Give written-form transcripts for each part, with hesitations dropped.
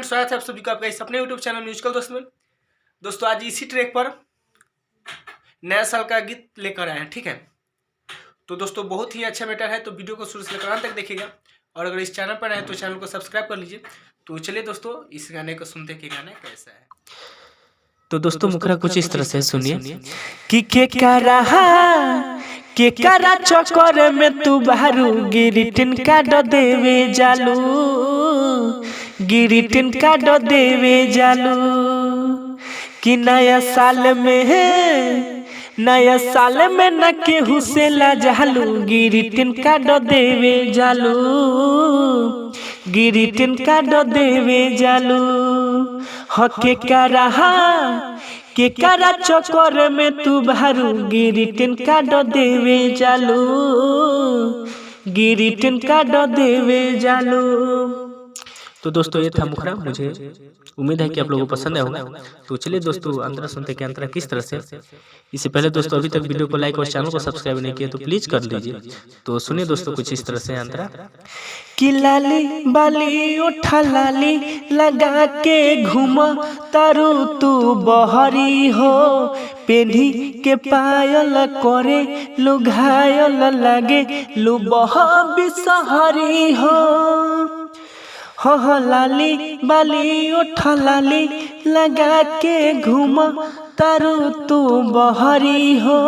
स्वागत है आप सभी का आपका इस अपने यूट्यूब चैनल म्यूजिकल दोस्त में। दोस्तों आज इसी ट्रैक पर नया साल का गीत लेकर आए हैं, ठीक है। तो दोस्तों बहुत ही अच्छा मैटर है, तो वीडियो को शुरू से लेकर अंत तक देखिएगा। और अगर इस चैनल पर आए तो चैनल को सब्सक्राइब कर लीजिए। तो चलिए दोस्तों इस गाने को सुनते कि गाना कैसा है। तो दोस्तों मुखरा कुछ इस तरह से सुनिए कि के करा चक्कर में तू बारू गिरिटिन का ड देवे जालू, गिरिटिन का ड देवे जालू कि नया साल में न केहू से ला जालू, गिरिटिन का ड देवे जालू, गिरिटिन का ड देवे जालू। हके करा चक्कर में तू बारू गिरिटिन का ड देवे जालू, गिरिटिन का ड देवे जालू। तो दोस्तों ये था मुखरा, मुझे उम्मीद है कि आप लोगों को पसंद आया होगा। तो चलिए दोस्तों अंतरा सुनते कि अंतरा किस तरह से। इससे पहले दोस्तों अभी तक वीडियो को लाइक और चैनल को सब्सक्राइब नहीं किया तो प्लीज कर लीजिए। तो सुनिए दोस्तों कुछ इस तरह से अंतरा कि लाली बाली उठा लाली लगा के घूम तारू तू बहरी हो, पेढ़ी के पायल करे लुघायल लगे लुबह बिसहरी हो। हो लाली बाली उठा लाली लगा के घूम तारू तू बहरी हो,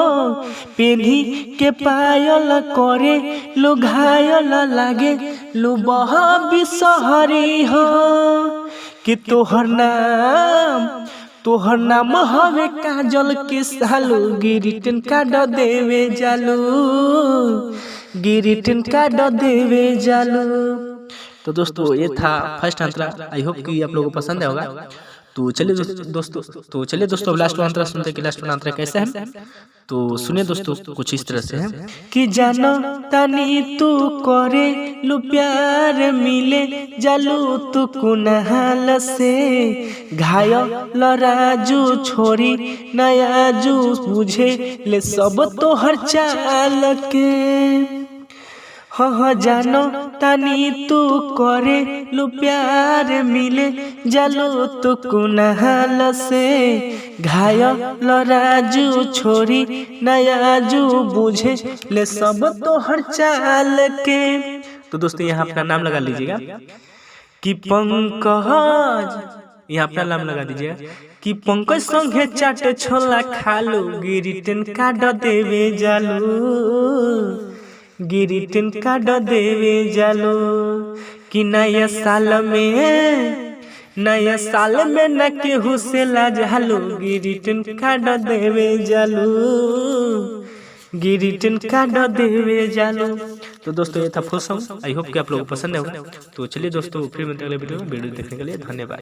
पेढ़ी के पायल करे लुघायल लागे लुबह बिसहरी हो। कि तोहर नाम हवे काजल के सालू, गिरिटिन का ड देवे जालू, गिरिटिन का ड देवे जालू। तो दोस्तों ये था फर्स्ट अंतरा, आई होप कि आप लोगों को पसंद होगा। तो चलिए दोस्तों लास्ट अंतरा सुनते कि लास्ट अंतरा कैसे है। तो सुनिए दोस्तों कुछ इस तरह से है कि जानो तनी तू करे लू प्यार मिले जालू तू कुनहाल से, घायल राजू छोरी नया जू बुझे ले सब तोहर चाल के। हो जानो तनी तू करे लू प्यार मिले जालू तू कुनहाल से, घायल राजू छोरी नया जू बुझे ले सब तोहर चाल के। तो दोस्तों यहाँ अपना नाम लगा लीजिएगा कि पंकज, यहाँ अपना नाम लगा दीजिएगा कि पंकज संगे चाट छोला खालू, गिरिटिन का ड देवे जालू, गिरिटिन का ड देवे जालू कि नया साल में न केहू से ला जालू, गिरिटिन का ड देवे जालू, गिरिटिन का ड देवे जालू। तो दोस्तों ये था फुल सॉन्ग, आई होप कि आप लोगों को पसंद है। तो चलिए दोस्तों फिर मिलते हैं अगले वीडियो में। वीडियो देखने के लिए धन्यवाद।